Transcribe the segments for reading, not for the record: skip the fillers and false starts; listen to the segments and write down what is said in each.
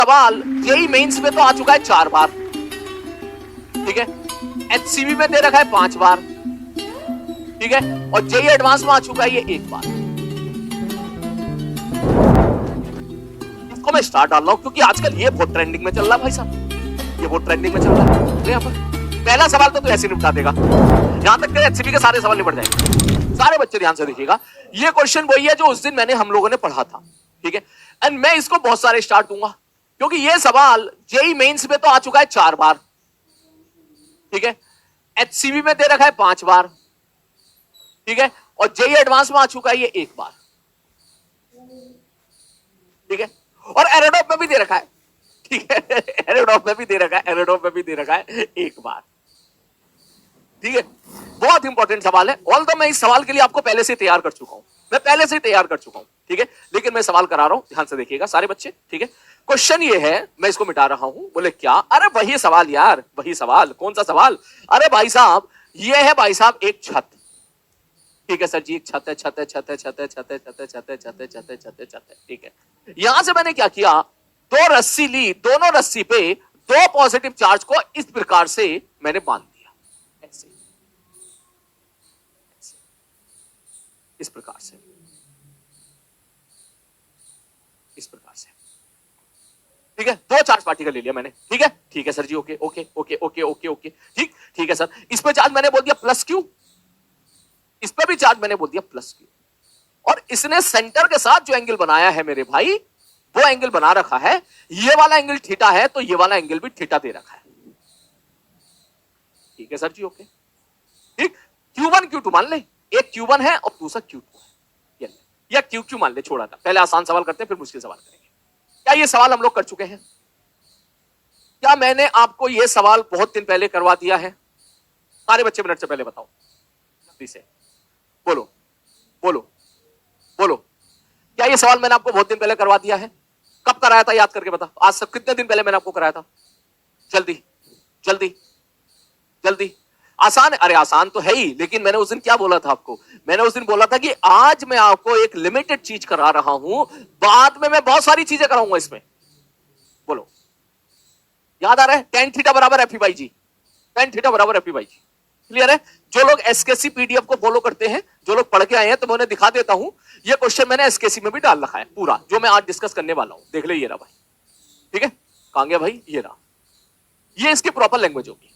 सवाल JEE mains में तो आ चुका है 4 बार, ठीक है, एचसीबी में दे रखा है 5 बार, ठीक है, और जेई एडवांस में आ चुका है ये 1 बार। इसको मैं स्टार डाल रहा हूं क्योंकि आजकल ये बहुत ट्रेंडिंग में चल रहा है भाई साहब, ये बहुत ट्रेंडिंग में चल रहा है। यहाँ पर पहला सवाल तो ऐसे निपटा देगा, यहां तक कि एचसीबी के सारे सवाल निपट जाएंगे। सारे बच्चे ध्यान से देखिएगा, ये क्वेश्चन वही है जो उस दिन मैंने हम लोगों ने पढ़ा था, ठीक है, एंड मैं इसको बहुत सारे स्टार दूंगा क्योंकि ये सवाल जेई मेंस में तो आ चुका है 4 बार, ठीक है, एचसीबी में दे रखा है 5 बार, ठीक है, और जेई एडवांस में आ चुका है ये 1 बार, ठीक है, और एरोडॉप में भी दे रखा है, ठीक है, एरोडॉप में भी दे रखा है, एरोडॉप में भी दे रखा है 1 बार, ठीक है। बहुत इंपॉर्टेंट सवाल है, ऑल्दो मैं इस सवाल के लिए आपको पहले से तैयार कर चुका हूं, मैं पहले से तैयार कर चुका हूं, ठीक है, लेकिन मैं सवाल करा रहा हूं, ध्यान से देखिएगा सारे बच्चे, ठीक है। क्वेश्चन ये है, मैं इसको मिटा रहा हूं, बोले क्या, अरे वही सवाल यार, वही सवाल, कौन सा सवाल, अरे भाई साहब ये है भाई साहब एक छत, ठीक है सर जी, एक छत है, छत है, छत है, छत है, छत है, छत है, छत है, छत है, छत है, छत है, छत है, ठीक है। यहां से मैंने क्या किया, 2 रस्सी ली, दोनों रस्सी पे 2 पॉजिटिव चार्ज को इस प्रकार से मैंने बांध दिया, ऐसे, इस प्रकार से, इस प्रकार से, ठीक है, 2 चार्ज पार्टिकल ले लिया मैंने, ठीक है, ठीक है सर जी, okay okay okay okay okay okay, ठीक, ठीक है सर, इस पे चार्ज मैंने बोल दिया प्लस क्यू, इस पे भी चार्ज मैंने बोल दिया प्लस क्यू, और इसने सेंटर के साथ जो एंगल बनाया है मेरे भाई, वो एंगल बना रखा है, ये वाला एंगल थीटा है, तो ये वाला एंगल भी थीटा दे रखा है, ठीक है सर जी, ओके, ठीक, Q1 Q2 मान ले, एक Q1 है और दूसरा Q2 है, या Q मान ले, छोड़ा था, पहले आसान सवाल करते हैं फिर मुश्किल सवाल करेंगे। क्या ये सवाल हम लोग कर चुके हैं? क्या मैंने आपको ये सवाल बहुत दिन पहले करवा दिया है? सारे बच्चे मिनट से पहले बताओ जल्दी से, बोलो बोलो बोलो, क्या ये सवाल मैंने आपको बहुत दिन पहले करवा दिया है? कब कराया था याद करके बता, आज से कितने दिन पहले मैंने आपको कराया था? जल्दी जल्दी जल्दी, आसान है, अरे आसान तो है ही, लेकिन मैंने उस दिन क्या बोला था आपको, मैंने उस दिन बोला था कि आज मैं आपको एक लिमिटेड चीज करा रहा हूं, बाद में मैं बहुत सारी चीजें कराऊंगा इसमें, बोलो याद आ रहा है? tan थीटा बराबर F by G, tan theta बराबर एफ बाई जी, क्लियर है? जो लोग एसकेसी पीडीएफ को फॉलो करते हैं, जो लोग पढ़ के आए हैं, तो मैं उन्हें दिखा देता हूं, ये क्वेश्चन मैंने एसकेसी में भी डाल रखा है पूरा, जो मैं आज डिस्कस करने वाला हूं, देख ले, ये रहा भाई, ठीक है, कहां गया भाई, ये रहा, ये इसकी प्रॉपर लैंग्वेज होगी,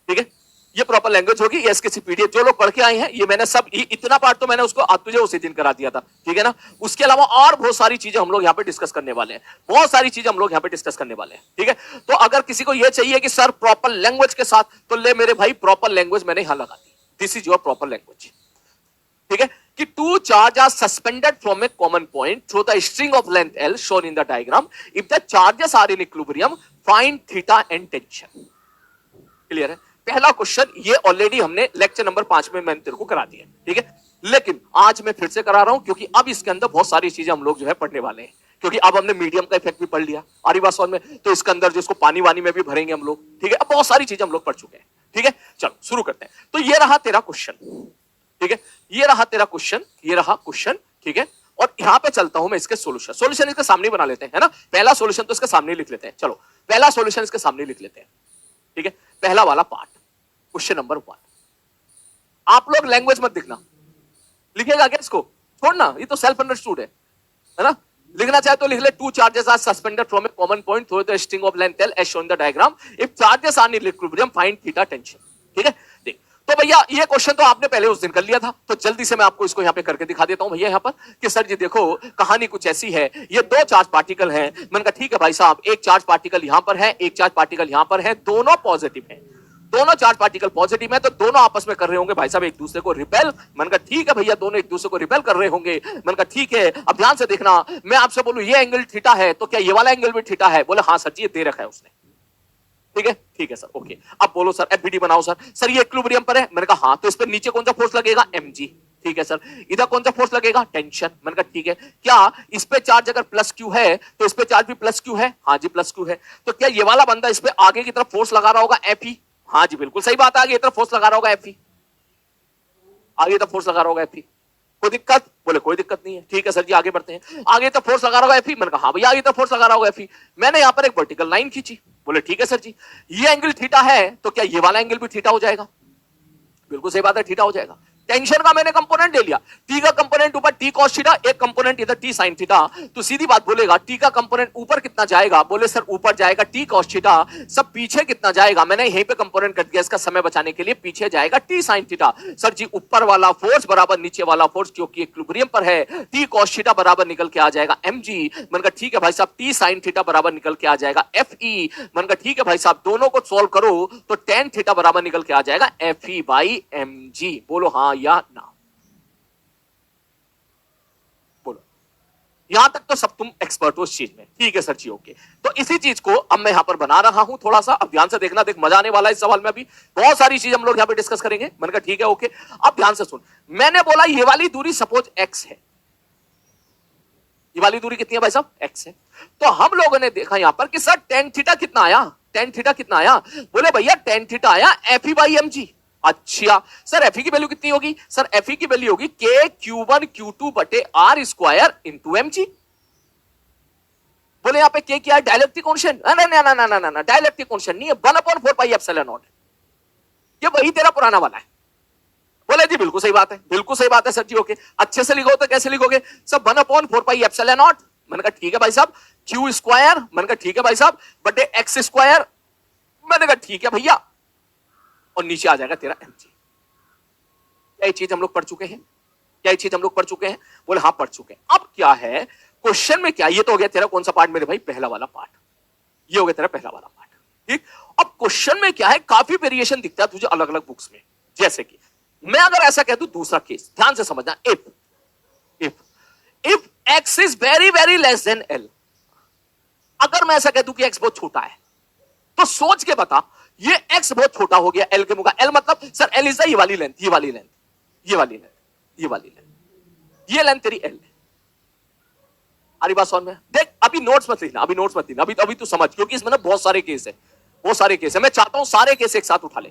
ठीक है, ये प्रॉपर लैंग्वेज होगी, ये एसकेसी पीडीएफ जो लोग पढ़ के आए हैं, ये मैंने सब, इतना पार्ट तो मैंने उसको आज तुझे उसी दिन करा दिया था, ठीक है ना। उसके अलावा और बहुत सारी चीजें हम लोग यहाँ पे डिस्कस करने वाले हैं, बहुत सारी चीजें हम लोग यहाँ पे डिस्कस करने वाले हैं, ठीक है। तो अगर किसी को ये चाहिए कि सर प्रॉपर लैंग्वेज के साथ, तो ले मेरे भाई, प्रॉपर लैंग्वेज मैंने यहां लगा दी, this is your proper language, ठीक है, कि 2 charge are suspended from a common point through the string of length L shown in the diagram. If the charges are in equilibrium, find theta and tension. Clear है? पहला question ये already हमने lecture number 5 में मैंने तेरे को करा दिया, ठीक है, लेकिन आज मैं फिर से करा रहा हूं क्योंकि अब इसके अंदर बहुत सारी चीजें हम लोग जो है पढ़ने वाले हैं, क्योंकि अब हमने मीडियम का इफेक्ट भी पढ़ लिया आरिवासवन में, तो इसके अंदर जिसको पानी वानी में भी भरेंगे हम लोग, ठीक है, अब बहुत सारी चीजें हम लोग पढ़ चुके हैं, ठीक है। चलो शुरू करते हैं। तो ये रहा तेरा क्वेश्चन, ठीक है, ये रहा तेरा क्वेश्चन, ये रहा क्वेश्चन, ठीक है, और यहां पे चलता हूं मैं इसके सॉल्यूशन इसके सामने बना लेते हैं, है ना, पहला सॉल्यूशन तो इसके सामने लिख लेते हैं, चलो पहला सॉल्यूशन इसके सामने लिख लेते हैं, ठीक है, पहला वाला पार्ट, क्वेश्चन नंबर 1। आप लोग लैंग्वेज मत दिखना, लिखेगा क्या इसको, छोड़ना, ये तो सेल्फ अंडरस्टूड है ना, लिखना चाहे तो लिख ले, 2 charges are suspended from a common point through the string of length L as shown in the diagram. If charges are in equilibrium, find theta tension, ठीक है। देख तो भैया ये क्वेश्चन तो आपने पहले उस दिन कर लिया था, तो जल्दी से मैं आपको इसको यहाँ पे करके दिखा देता हूं भैया यहाँ पर, कि सर जी देखो कहानी कुछ ऐसी है, ये 2 चार्ज पार्टिकल हैं, मैंने कहा ठीक है भाई साहब, एक चार्ज पार्टिकल यहां पर है, एक चार्ज पार्टिकल यहां पर है, दोनों पॉजिटिव है, दोनों चार्ज पार्टिकल पॉजिटिव है, तो दोनों आपस में कर रहे होंगे भाई साहब एक दूसरे को रिपेल। मैंने कहा ठीक है भैया, दोनों एक दूसरे को रिपेल कर रहे होंगे, मैंने कहा ठीक है, अब ध्यान से देखना, मैं आपसे बोलूं ये एंगल थीटा है, तो क्या ये वाला एंगल भी थीटा है? बोले हाँ सर जी, ये दे रखा है उसने, ठीक है सर, ओके, अब बोलो सर एफबीडी बनाओ सर ये इक्विलिब्रियम पर है, मैंने कहा हाँ, तो इस पर नीचे कौन सा फोर्स लगेगा? mg, ठीक है सर, इधर कौन सा फोर्स लगेगा? टेंशन, मैंने कहा ठीक है, क्या इस पे चार्ज अगर प्लस क्यू है तो इस पे चार्ज भी प्लस क्यू है? हाँ जी प्लस क्यू है, तो क्या ये वाला बंदा इस पे आगे की तरफ फोर्स लगा रहा होगा एफ? हाँ जी बिल्कुल सही बात, आगे की तरफ फोर्स लगा रहा होगा एफ, आगे तरफ फोर्स लगा रहा होगा एफ, कोई दिक्कत? बोले कोई दिक्कत नहीं है। ठीक है सर जी, आगे बढ़ते हैं। आगे तो फोर्स लगा रहा होगा एफई। मैंने कहा हाँ भैया आगे तो फोर्स लगा रहा होगा एफई। मैंने यहां पर एक वर्टिकल लाइन खींची। बोले ठीक है सर जी, ये एंगल थीटा है तो क्या ये वाला एंगल भी थीटा हो जाएगा? बिल्कुल सही बात है, थीटा हो जाएगा। टेंशन का मैंने कंपोनेंट ले लिया, टी का कंपोनेंट ऊपर टी कॉस थीटा, एक कंपोनेंट इधर टी साइन थीटा। तो सीधी बात बोलेगा टी का कंपोनेंट ऊपर कितना जाएगा? बोले सर ऊपर जाएगा टी कॉस थीटा। सब पीछे कितना जाएगा? मैंने यहीं पे कंपोनेंट कर दिया इसका समय बचाने के लिए, पीछे जाएगा टी साइन थीटा। सर जी ऊपर वाला फोर्स बराबर नीचे वाला फोर्स जो कि इक्विलिब्रियम पर है, टी कॉस थीटा बराबर निकल के आ जाएगा mg। मैंने कहा ठीक है भाई साहब, टी साइन थीटा बराबर निकल के आ जाएगा fe। मैंने कहा ठीक है भाई साहब, दोनों को सॉल्व करो तो टेन थीटा बराबर निकल के आ जाएगा fe बाई mg। बोलो हाँ या ना? बोलो। यहां तक तो सब तुम एक्सपर्ट हो इस चीज में, ठीक है सर जी, ओके। तो इसी चीज को अब मैं यहां पर बना रहा हूं थोड़ा सा, अब ध्यान से देखना, देख मजा आने वाला है इस सवाल में। अभी बहुत सारी चीज हम लोग यहां पे डिस्कस करेंगे। मैंने कहा ठीक है ओके। अब ध्यान से सुन, मैंने बोला ये वाली दूरी सपोज x है, ये वाली दूरी कितनी है भाई साहब? x है। तो हम लोगों ने देखा यहां पर कि सर टेन थीटा कितना आया? टेन थीटा कितना आया? बोले भैया टेन थीटा आया fe बाई mg। अच्छा सर एफ की वैल्यू कितनी होगी? सर एफ की वैल्यू होगी के Q1 Q2 बटे R square into M G. बोले यहां पे के क्या है? Dielectric constant. ना ना ना ना ना, डायलेक्ट्रिक कांस्टेंट नहीं है, 1/4 पाई एप्सिलॉन नॉट। ये वही तेरा पुराना वाला है। बोले जी बिल्कुल सही बात है, बिल्कुल सही बात है सर जी, ओके। अच्छे से लिखो तो कैसे लिखोगे? सब 1/4 पाई एप्सिलॉन नॉट। मैंने कहा ठीक है भाई साहब, क्यू स्क्वायर, मैंने कहा ठीक है भाई साहब, बटे एक्स स्क्वायर। मैंने कहा ठीक है भैया, और नीचे आ जाएगा तेरा mg। क्या ये चीज हम लोग पढ़ चुके हैं? क्या ये चीज हम लोग पढ़ चुके हैं? बोले हाँ पढ़ चुके हैं। अब क्या है क्वेश्चन में? क्या ये तो हो गया तेरा कौन सा पार्ट मेरे भाई? पहला वाला पार्ट। ये हो गया तेरा पहला वाला पार्ट, ठीक। अब क्वेश्चन में क्या है? काफी वेरिएशन दिखता है तुझे अलग अलग बुक्स में। जैसे कि मैं अगर ऐसा कह दूं, दूसरा केस ध्यान से समझना, if x is very very less than l। अगर मैं ऐसा कह दूं कि x बहुत छोटा है, तो सोच के बता ये x बहुत छोटा हो गया l के मुकाबले। l मतलब सर l इज ये वाली लेंथ, ये वाली लेंथ, ये वाली लेंथ, ये वाली लेंथ, ये लेंथ तेरी l है। अरे बात समझ में? देख अभी नोट्स मत लिखना, अभी नोट्स मत लिखना, अभी तू समझ, क्योंकि इसमें ना बहुत सारे केस है, बहुत सारे केस है। मैं चाहता हूं सारे केस एक साथ उठा ले।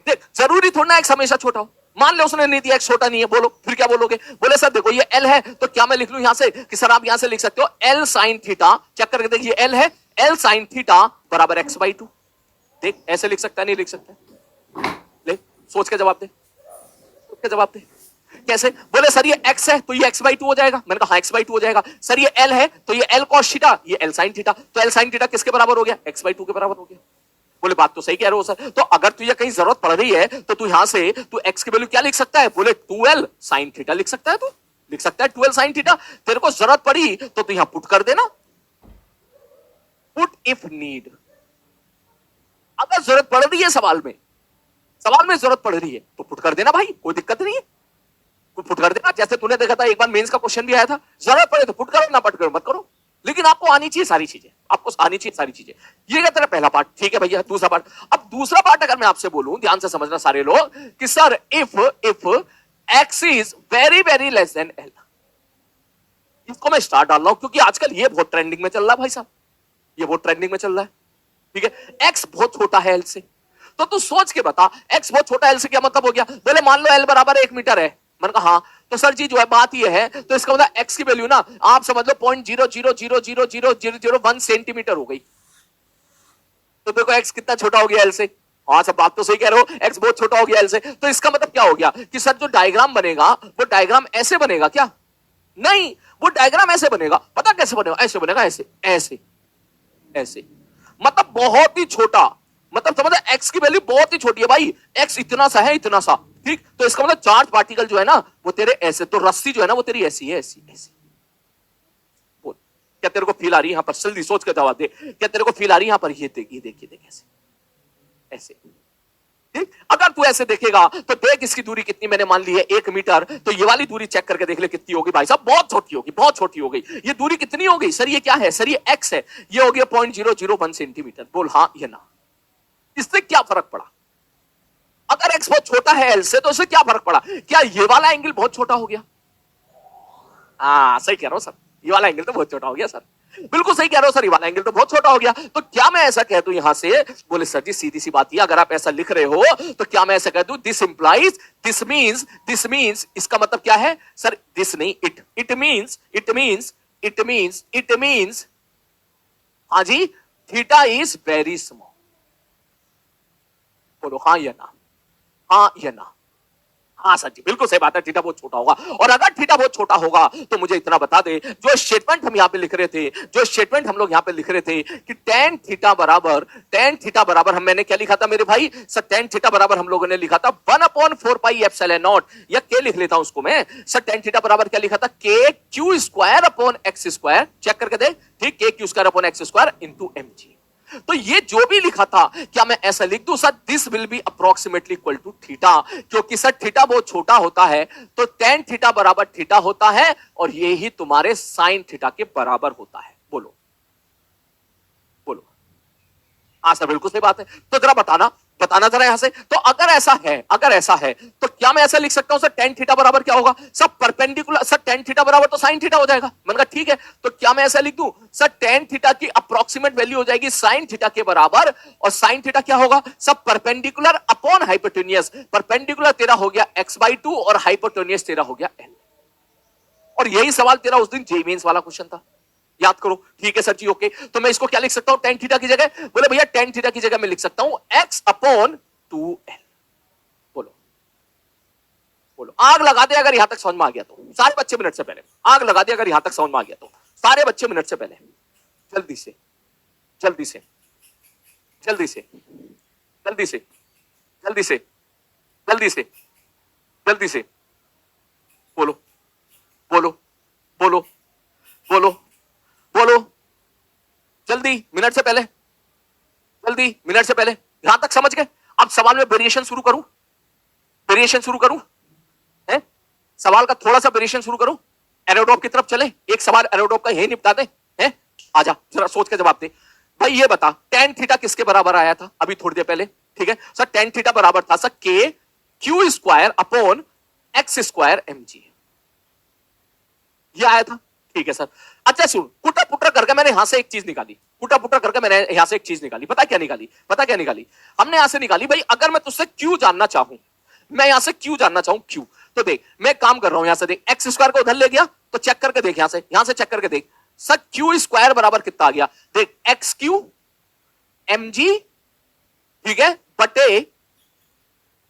देख जरूरी थोड़ा ना x हमेशा छोटा हो। मान ले उसने नहीं दिया x छोटा नहीं है, बोलो फिर क्या बोलोगे? बोले सर देखो ये l है, तो क्या मैं लिख लूं यहां से कि सर आप यहां से लिख सकते हो l sin थीटा। चेक करके देख, ये l है, l sin थीटा बराबर x/2। देख ऐसे लिख सकता है, नहीं लिख सकता? ले सोच के जवाब दे, सोच के जवाब दे। कैसे? बोले सर ये x है तो ये x/2 हो जाएगा। मैंने कहा हाँ x/2 हो जाएगा। सर ये l है तो ये l cos थीटा, ये l sin थीटा, तो l sin थीटा किसके बराबर हो गया? x/2 के बराबर हो गया। बोले बात तो सही कह रहे हो सर, तो अगर तुझे कहीं जरूरत पड़ रही है तो तू यहां से तू x की वैल्यू क्या लिख सकता है? बोले 2l sin थीटा लिख सकता है, तू लिख सकता है 2l sin थीटा। तेरे को जरूरत पड़ी तो तू यहां पुट कर देना, पुट इफ नीड। अगर जरूरत पड़ रही है सवाल में जरूरत पड़ रही है तो पुट कर देना भाई, कोई दिक्कत नहीं है, पुट कर देना। जैसे तूने देखा था एक बार मेंस का क्वेश्चन भी आया था, जरूरत पड़े तो पुट करो, ना पुट करो मत करो, लेकिन आपको आनी चाहिए सारी चीजें, आपको आनी चाहिए सारी चीजें। ये क्या तेरा पहला पार्ट, ठीक है भैया। दूसरा पार्ट, अब दूसरा पार्ट अगर मैं आपसे बोलूं, ध्यान से समझना सारे लोग, कि sir if x is very very less than l। इसको मैं स्टार डाल रहा हूं क्योंकि आजकल ये बहुत ट्रेंडिंग में चल रहा है भाई साहब, ये बहुत ट्रेंडिंग में चल रहा है, ठीक है। x बहुत छोटा है l से, तो तू सोच के बता x बहुत छोटा है l से, क्या मतलब हो गया? बोले मान लो l बराबर 1 मीटर है। मैंने कहा हाँ, तो सर जी जो है बात ये है, तो इसका मतलब x की वैल्यू ना आप समझ लो 0.0000001 सेंटीमीटर हो गई। तो देखो x कितना छोटा हो गया l से। हाँ सब बात तो सही कह रहे हो, x बहुत छोटा हो गया l से। तो इसका मतलब क्या हो गया कि सर जो डायग्राम बनेगा वो डायग्राम ऐसे बनेगा क्या? नहीं, वो डायग्राम ऐसे बनेगा। पता कैसे बनेगा? ऐसे बनेगा, ऐसे ऐसे ऐसे, मतलब बहुत ही छोटा। मतलब समझ x की वैल्यू बहुत ही छोटी है भाई, x इतना सा है, इतना सा, ठीक। तो इसका मतलब चार्ज पार्टिकल जो है ना वो तेरे ऐसे, तो रस्सी जो है ना वो तेरी ऐसी है, ऐसी ऐसी। बोल क्या तेरे को फील आ रही है यहां पर? जल्दी सोच के जवाब दे, क्या तेरे को फील आ रही है यहां पर? ये देख, ये देख, ये देख, ऐसे ऐसे, ठीक। अगर तू ऐसे देखेगा तो देख इसकी दूरी कितनी मैंने मान ली है 1 मीटर, तो ये वाली दूरी चेक करके देख ले कितनी होगी भाई साहब, बहुत छोटी होगी, बहुत छोटी हो गई। ये दूरी कितनी हो गई? सर ये क्या है? सर ये x है, ये हो गया 0.001 सेंटीमीटर। बोल हाँ या ना? इससे क्या फर्क पड़ा? अगर x बहुत छोटा है l से तो इससे क्या फर्क पड़ा? क्या ये वाला एंगल बहुत छोटा हो गया? हाँ सही कह रहा हूं सर, ये वाला एंगल तो बहुत छोटा हो गया सर। बिल्कुल सही कह रहे हो सर, ये वाला एंगल तो बहुत छोटा हो गया। तो क्या मैं ऐसा कह दूं यहां से, बोले सर जी सीधी सी बात, ये अगर आप ऐसा लिख रहे हो तो क्या मैं ऐसा कह दूं दिस इंप्लाइज, दिस मींस, इसका मतलब क्या है सर, दिस नहीं, इट मींस, हाँ जी, थीटा इज वेरी स्मॉल। बोलो हाँ या ना, हाँ या ना। हाँ सर जी बिल्कुल सही बात है, थीटा बहुत छोटा होगा। और अगर थीटा बहुत छोटा होगा तो मुझे इतना बता दे, जो स्टेटमेंट हम यहां पे लिख रहे थे, जो स्टेटमेंट हम लोग यहां पे लिख रहे थे कि tan थीटा बराबर हम, मैंने क्या लिखा था मेरे भाई सर, tan थीटा बराबर हम लोगों ने लिखा था 1/4 पाई एप्सिलॉन नॉट, या के लिख लेता हूं उसको मैं सर, tan थीटा बराबर क्या लिखा था, K Q square upon X square, check करके दे ठीक, K Q square upon X square into M G. तो ये जो भी लिखा था, क्या मैं ऐसा लिख दूं sir, this will be approximately equal to theta, क्योंकि सर थीटा बहुत छोटा होता है तो tan थीटा बराबर थीटा होता है, और ये ही तुम्हारे साइन थीटा के बराबर होता है। बोलो बोलो हाँ सर बिल्कुल सही बात है। तो जरा बताना जरा यहां से, तो अगर ऐसा है तो क्या मैं ऐसा लिख सकता हूं सर, tan थीटा बराबर क्या होगा sir, perpendicular, sir tan theta बराबर तो sin थीटा हो जाएगा। मैंने कहा ठीक है, तो क्या मैं ऐसा लिख दूं सर, tan थीटा की अप्रोक्सीमेट वैल्यू हो जाएगी sin थीटा के बराबर, और sin थीटा क्या होगा सब, परपेंडिकुलर अपॉन हाइपोटेन्यूस, परपेंडिकुलर तेरा हो गया x/2 और हाइपोटेन्यूस तेरा हो गया l। और यही सवाल तेरा उस दिन जेईई मेंस वाला क्वेश्चन था, याद करो। ठीक है सर जी ओके, तो मैं इसको क्या लिख सकता हूं tan थीटा की जगह, बोले भैया tan थीटा की जगह मैं लिख सकता हूं x/2l। बोलो बोलो आग लगा दे अगर यहां तक समझ में आ गया तो, सारे बच्चे मिनट से पहले आग लगा दे अगर यहां तक समझ में आ गया तो, सारे बच्चे मिनट से पहले जल्दी से जल्दी से जल्दी से जल्दी से जल्दी से जल्दी से जल्दी से बोलो बोलो बोलो बोलो बोलो जल्दी मिनट से पहले, जल्दी मिनट से पहले, यहां तक समझ गए। अब सवाल में वेरिएशन शुरू करूं है, सवाल का थोड़ा सा वेरिएशन शुरू करूं, एरोड्रॉप की तरफ चले, एक सवाल एरोड्रॉप का यही निपटा दे हैं, आजा जरा सोच के जवाब दे भाई। ये बता tan थीटा किसके बराबर आया था अभी थोड़ी देर पहले, ठीक है सर, tan थीटा बराबर था sir K Q square upon X square M G, ये आया था, ठीक है सर। अच्छा सुन, कुटा पुटा करके मैंने यहां से एक चीज निकाली, पता क्या निकाली, हमने यहां से निकाली भाई, अगर मैं तुझसे क्यू जानना चाहूं, क्यू, तो देख मैं काम कर रहा हूं, यहां से देख एक्स स्क्वायर को उधर ले गया, तो चेक करके देख यहां से चेक करके देख सर, क्यू स्क्वायर बराबर कितना आ गया, देख एक्स क्यू एम जी, ठीक है, बटे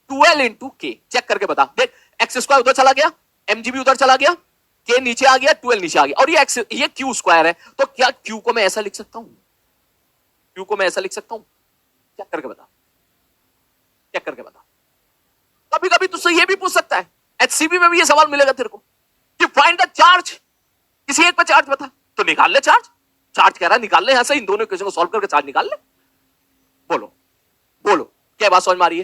12 इंटू के, चेक करके बता, देख एक्स स्क्वायर उधर चला गया, एम जी भी उधर चला गया, के नीचे आ गया, 12 नीचे आ गया, और ये क्यू स्क्वायर है, तो क्या क्यू को मैं ऐसा लिख सकता हूं, चेक करके बता। कभी कभी तुझसे ये भी पूछ सकता है, एचसीबी में भी ये सवाल मिलेगा तेरे को कि फाइंड द चार्ज, किसी एक पे चार्ज बता, तो निकाल ले चार्ज कह रहा है निकाल ले, यहां से इन दोनों इक्वेशन को सॉल्व करके चार्ज निकाल ले। बोलो क्या बात समझ में आ रही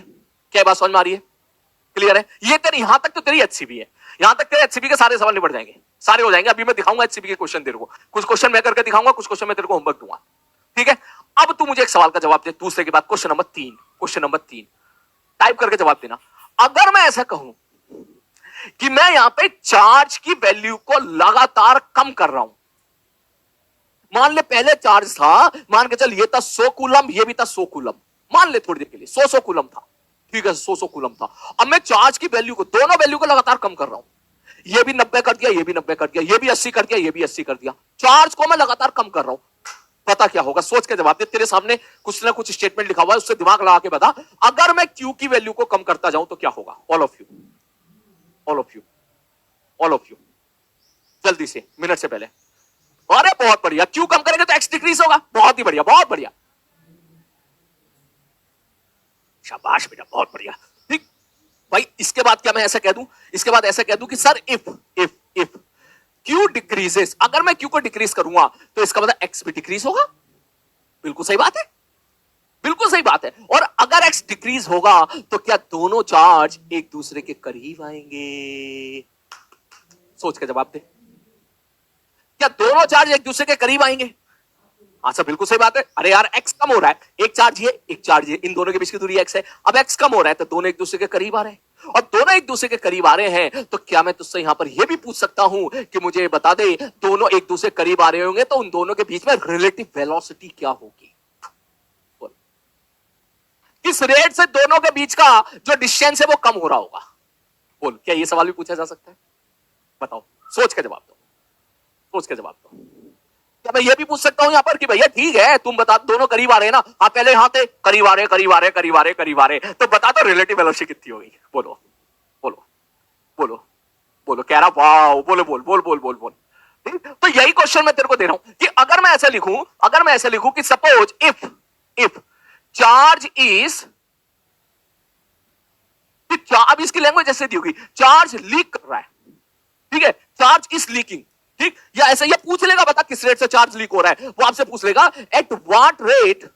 है, क्लियर है, ये तेरी यहां तक तो तेरी एचसीबी है, यहां तक तेरे एचसीबी के सारे सवाल निपट जाएंगे, सारे हो जाएंगे। अभी मैं दिखाऊंगा एचसीबी के क्वेश्चन तेरे को, कुछ क्वेश्चन मैं करके दिखाऊंगा, कुछ क्वेश्चन मैं तेरे को होमवर्क दूंगा, ठीक है। अब तू मुझे एक सवाल का जवाब दे, दूसरे के बाद क्वेश्चन नंबर 3 टाइप करके जवाब देना। अगर मैं ऐसा कहूं कि मैं यहां पे चार्ज की वैल्यू को लगातार कम कर रहा हूं, मान ले पहले चार्ज था, मान के चल ये था 100 कूलम, ये भी था 100 कूलम, मान ले थोड़ी देर के लिए 100 कूलम था, ठीक है 100 कूलम था। अब मैं चार्ज की वैल्यू को, दोनों वैल्यू को लगातार कम कर रहा हूं, ये भी 90 कर दिया, ये भी 90 कर दिया, ये भी 80 कर दिया, ये भी 80 कर दिया, चार्ज को मैं लगातार कम कर रहा हूं, पता क्या होगा, सोच के जवाब दे। तेरे सामने कुछ ना कुछ स्टेटमेंट लिखा हुआ है, उससे दिमाग लगा के बता, अगर मैं क्यू की वैल्यू को कम करता जाऊं तो क्या होगा। ऑल ऑफ यू जल्दी से मिनट से पहले। अरे बहुत बढ़िया, क्यू कम करेंगे तो एक्स डिक्रीज होगा, बहुत ही बढ़िया, बहुत बढ़िया, शाबाश बेटा, बहुत बढ़िया, ठीक भाई। इसके बाद क्या मैं ऐसा कह दूं, कि सर इफ क्यू डिक्रीजेस, अगर मैं क्यू को डिक्रीज करूंगा तो इसका मतलब एक्स भी डिक्रीज होगा, बिल्कुल सही बात है, और अगर एक्स डिक्रीज होगा तो क्या दोनों चार्ज एक दूसरे के करीब आएंगे, सोच के जवाब दे, क्या दोनों चार्ज एक दूसरे के करीब आएंगे। हाँ सर बिल्कुल सही बात है, अरे यार एक्स कम हो रहा है, एक चार्ज ये इन दोनों के बीच की दूरी एक्स है, अब एक्स कम हो रहा है तो दोनों एक दूसरे के करीब आ रहे हैं, और दोनों एक दूसरे के करीब आ रहे हैं, तो क्या मैं तुझसे यहां पर यह भी पूछ सकता हूं कि मुझे बता दे, दोनों एक दूसरे के करीब आ रहे होंगे तो उन दोनों के बीच में रिलेटिव वेलोसिटी क्या होगी? किस रेट से दोनों के बीच का जो डिस्टेंस है वो कम हो रहा होगा? बोल, क्या ये सवाल भी पूछा जा सकता है? बताओ, सोच के जवाब दो, सोच के जवाब दो। क्या मैं ये भी पूछ सकता हूं यहां पर कि भैया ठीक है, तुम बता, दोनों करीब आ रहे हैं ना, हाँ पहले यहां थे, करीब आ रहे करीब आ रहे करीब आ रहे करीब आ रहे, तो बता दो रिलेटिव वेलोसिटी कितनी होगी? बोलो बोलो बोलो बोलो। कह रहा वाओ, बोलो बोल बोल बोल बोल बोल। तो यही क्वेश्चन मैं तेरे को दे रहा हूं कि अगर मैं ऐसे लिखूं, अगर मैं ऐसे लिखूं कि सपोज इफ चार्ज इज, अब इसकी लैंग्वेज ऐसे दी होगी, चार्ज लीक कर रहा है, ठीक है, चार्ज इज लीकिंग, ठीक, या ऐसे ये पूछ लेगा, बता किस रेट से चार्ज लीक हो रहा है, वो आपसे पूछ लेगा एट व्हाट रेट,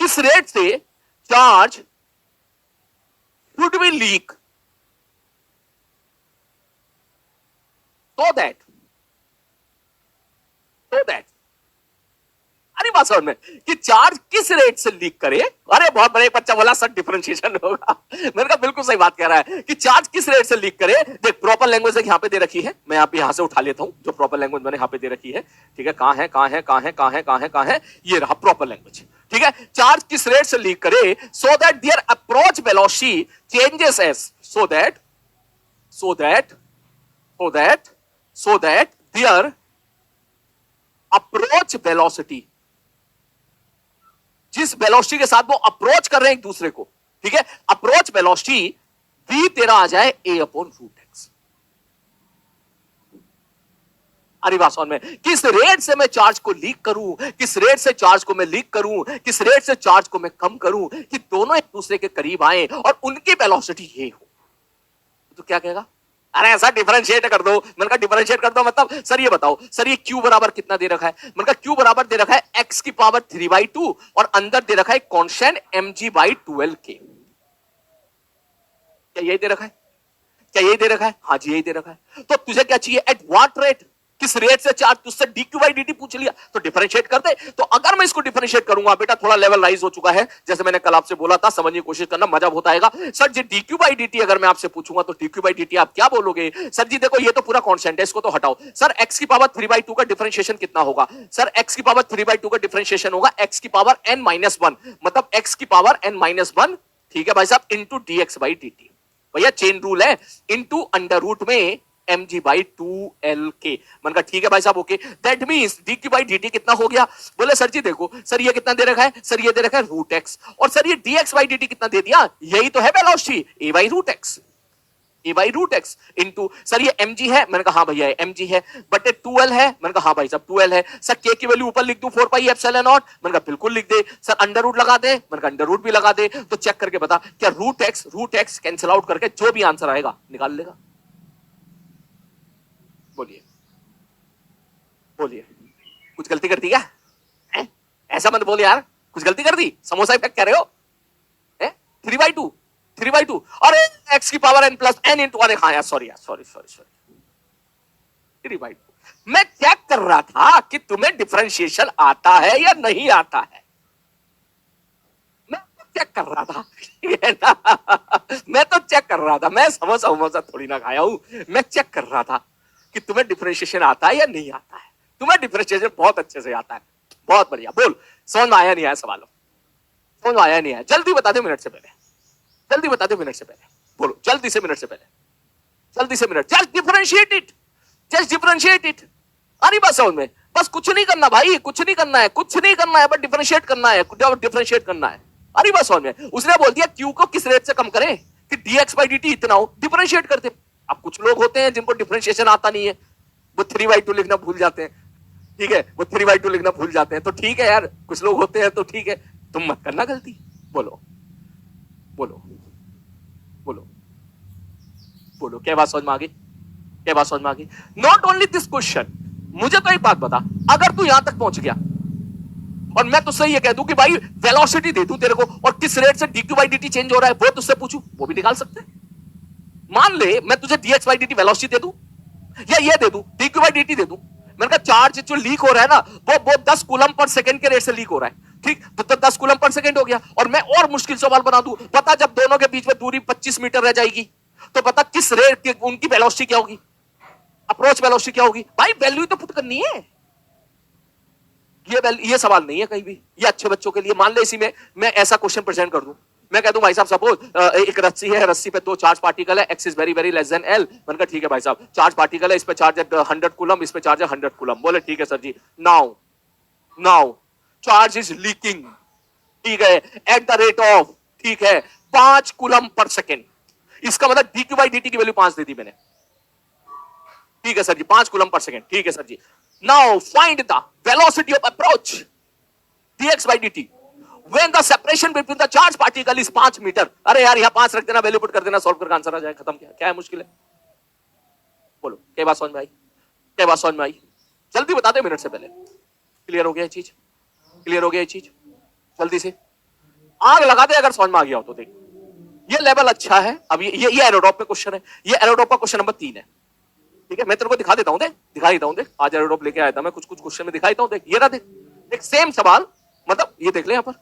किस रेट से charge should be leak so that अरे बात समझ में कि चार्ज किस रेट से लीक करे। अरे बहुत बड़े बच्चा बोला सर डिफरेंशिएशन होगा, मैंने कहा बिल्कुल सही बात कह रहा है कि चार्ज किस रेट से लीक करे। देख प्रॉपर लैंग्वेज यहां पे दे रखी है, मैं यहां से उठा लेता हूं जो प्रॉपर लैंग्वेज मैंने यहां पे दे रखी है, ठीक है, कहां है कहां है कहां है कहां है कहां है कहां है, ये रहा प्रॉपर लैंग्वेज, ठीक है। चार्ज किस रेट से लीक करे so that their approach velocity changes as so that their approach velocity, जिस वेलोसिटी के साथ वो अप्रोच कर रहे हैं एक दूसरे को, ठीक है, अप्रोच वेलोसिटी v तेरा आ जाए a/√x। अरे बात समझ में, किस रेट से मैं चार्ज को लीक करूं, किस रेट से चार्ज को मैं लीक करूं, किस रेट से चार्ज को मैं कम करूं कि दोनों एक दूसरे के करीब आए और उनकी वेलोसिटी ये हो, तो क्या कहेगा? अरे ऐसा डिफरेंशिएट कर दो। मैंने कहा डिफरेंशिएट कर दो मतलब सर ये बताओ, सर ये q बराबर कितना दे रखा है? मैंने कहा q बराबर दे रखा है x की पावर 3/2 और अंदर दे रखा है कांस्टेंट mg/12k। क्या यही दे रखा है? क्या यही दे रखा है? हाँ जी यही दे रखा है। तो तुझे क्या चाहिए? एट व्हाट रेट, किस रेट से चार्ज, तुझसे dq/dt पूछ लिया तो डिफरेंशिएट कर दे। तो अगर मैं इसको डिफरेंशिएट करूंगा बेटा, थोड़ा लेवल राइज हो चुका है, जैसे मैंने कल आपसे बोला था, समझने की कोशिश करना, मजा बहुत आएगा। सर जी dq/dt अगर मैं आपसे पूछूंगा तो dq/dt आप क्या बोलोगे? सर जी देखो ये तो पूरा कांस्टेंट है, इसको तो हटाओ। सर x की पावर 3/2 का डिफरेंशिएशन कितना होगा? सर x की पावर 3/2 का डिफरेंशिएशन होगा x की पावर n-1, मतलब x की पावर n-1, ठीक है भाई साहब, इंटू dx/dt। भैया चेन रूल है, इंटू अंडर रूट में mg/2l k। मैंने कहा ठीक है भाई साहब ओके, दैट मींस dq/dt कितना हो गया? बोले सर जी देखो, सर ये कितना दे रखा है? सर ये दे रखा है √x, और सर ये dx/dt कितना दे दिया? यही तो है वेलोसिटी, a/√x इंटू, सर ये mg है, मैंने कहा हाँ भैया mg है, बटे 2l है, मैंने कहा हाँ भाई साहब 2l है। सर k की वैल्यू ऊपर लिख दूं 4πε0, मैंने कहा बिल्कुल लिख दे। सर अंडर रूट लगा दे, मैंने कहा अंडर रूट भी लगा दे। तो चेक करके बता क्या √x कैंसिल आउट करके जो भी आंसर आएगा निकाल लेगा? बोलिए बोलिए, कुछ गलती कर दी क्या? ऐसा मत बोल यार, कुछ गलती कर दी? समोसा इफेक्ट कह रहे हो? 3/2 और x की power n plus n into, अरे हाँ यार सॉरी 3/2। मैं चेक कर रहा था कि तुम्हें डिफरेंशिएशन आता है या नहीं आता है, मैं चेक कर रहा था मैं तो चेक कर रहा था, मैं समोसा थोड़ी ना खाया हूं, मैं चेक कर रहा था कि तुम्हें डिफरेंशिएशन आता है या नहीं आता है। तुम्हें डिफरेंशिएशन बहुत अच्छे से आता है, बहुत बढ़िया। बोल, समझ में आया नहीं आया सवाल? समझ में आया नहीं आया? जल्दी बता दे मिनट से पहले, जल्दी बता दे मिनट से पहले, बोलो जल्दी से, मिनट से पहले, जल्दी से मिनट। Just differentiate it. अरे बस समझ में, बस कुछ नहीं करना भाई, कुछ नहीं करना है, बस डिफरेंशिएट करना है, डिफरेंशिएट करना है। अरे बस समझ में, उसने बोल दिया q को किस रेट से कम करें कि dx/dt इतना हो, डिफरेंशिएट करते। अब कुछ लोग होते हैं जिनको डिफरेंशिएशन आता नहीं है, वो 3/2 लिखना भूल जाते हैं, ठीक है, वो 3/2 लिखना भूल जाते हैं, तो ठीक है यार, कुछ लोग होते हैं तो ठीक है, तुम मत करना गलती। बोलो बोलो बोलो बोलो, क्या बात समझ में आ गई? क्या बात समझ में आ गई? नॉट ओनली दिस क्वेश्चन, मुझे तो एक बात बता, अगर तू यहां तक पहुंच गया और मैं तुझसे ये कह दूं कि भाई वेलोसिटी दे दूं तेरे को और किस रेट से dq/dt चेंज हो रहा है वो तुझसे पूछूं, वो भी निकाल सकते हैं। मान ले मैं तुझे dx/dt वेलोसिटी दे दूं या ये दे दूं dq/dt दे दूं, मैंने कहा चार्ज जो लीक हो रहा है ना वो 10 कूलम पर सेकंड के रेट से लीक हो रहा है, ठीक, तो 10 कूलम पर सेकंड हो गया। और मैं और मुश्किल सवाल बना दूं, पता जब दोनों के बीच में दूरी 25 मीटर रह जाएगी तो पता किस रेट की उनकी वेलोसिटी क्या होगी, अप्रोच वेलोसिटी क्या होगी। भाई वैल्यू तो पुट करनी है, ये सवाल नहीं है कहीं भी, ये अच्छे बच्चों के लिए। मान ले इसी में मैं ऐसा क्वेश्चन प्रेजेंट कर दूं, मैं कह दूं भाई साहब सपोज एक रस्सी है, रस्सी पे 2 चार्ज पार्टिकल है, x is very very less than L. मैंने कहा ठीक है भाई साहब, चार्ज पार्टिकल है, इस पे चार्ज है 100 कूलम, इस पे चार्ज है 100 कूलम। बोले ठीक है sir ji. Now charge is leaking, ठीक है, एट द रेट ऑफ, ठीक है, 5 कूलम पर सेकेंड। इसका मतलब D Q by D T की वैल्यू 5 दे दी मैंने, ठीक है sir ji, 5 coulomb per second, ठीक है sir ji. Now find the velocity of approach dx by dt when the separation between the charge particle is 5 metre. अरे यार यहाँ 5 रख देना, वैल्यू पुट कर देना, सॉल्व करके आंसर आ जाए, खत्म। क्या है मुश्किल है, बोलो क्या बात समझ में आई, क्या बात समझ में आई, जल्दी बता दे मिनट से पहले। क्लियर हो गया ये चीज, क्लियर हो गया ये चीज, जल्दी से आग लगा दे अगर समझ में आ गया हो तो। देख ये लेवल अच्छा है। अब ये एरोडॉप पे क्वेश्चन है, ये एरोडॉप का क्वेश्चन नंबर 3 है, ठीक है। मैं तेरे को दिखा देता हूं, देख दिखा देता हूं, देख आज एरोडॉप लेके आया था मैं, कुछ कुछ क्वेश्चन में दिखाई देता हूं, देख ये रहा, देख एक सेम सवाल, मतलब ये देख ले यहाँ पर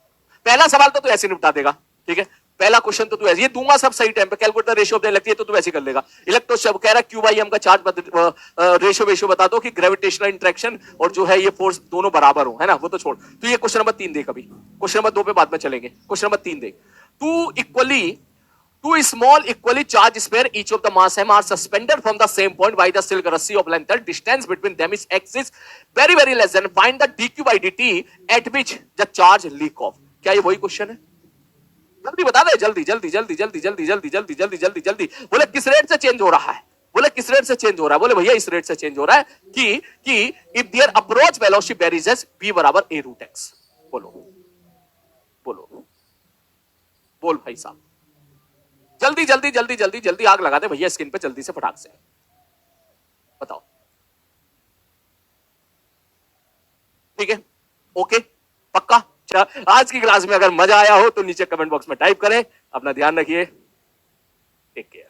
पहला सवाल तो तू ऐसे निपटा देगा, ठीक है। पहला क्वेश्चन तो तू ऐसे, ये दूंगा सब सही टाइम पे, कैलकुलेटर रेशियो ऑफ लगती है तो तू ऐसे कर लेगा। इलेक्ट्रो कह रहा क्यू बाई एम का चार्ज रेशियो बता दो कि ग्रेविटेशनल इंटरेक्शन और जो है ये फोर्स दोनों बराबर हो, है ना, वो तो छोड़। तो ये क्वेश्चन नंबर 3 देख, अभी क्वेश्चन नंबर 2 पे बाद में चलेंगे, क्वेश्चन नंबर 3 देख। Two small equally charged sphere, each of the mass m, are suspended from the same point by the silk रस्सी of length L. Distance between them is x is very very less than. Find the dq by dt at which the charge leak off. क्या ये वही question है? जल्दी बता दे, जल्दी जल्दी जल्दी जल्दी जल्दी जल्दी जल्दी जल्दी जल्दी जल्दी। बोले किस रेट से चेंज हो रहा है, बोले किस रेट से चेंज हो रहा है, बोले भैया इस रेट से चेंज हो रहा है कि if their approach velocity varies as v बराबर a root x। बोलो बोलो बोल भाई साहब, जल्दी जल्दी जल्दी जल्दी जल्दी आग लगा दे भैया स्क्रीन पे, जल्दी से फटाक से बताओ, ठीक है, ओके, पक्का। आज की क्लास में अगर मजा आया हो तो नीचे कमेंट बॉक्स में टाइप करें। अपना ध्यान रखिए, टेक केयर।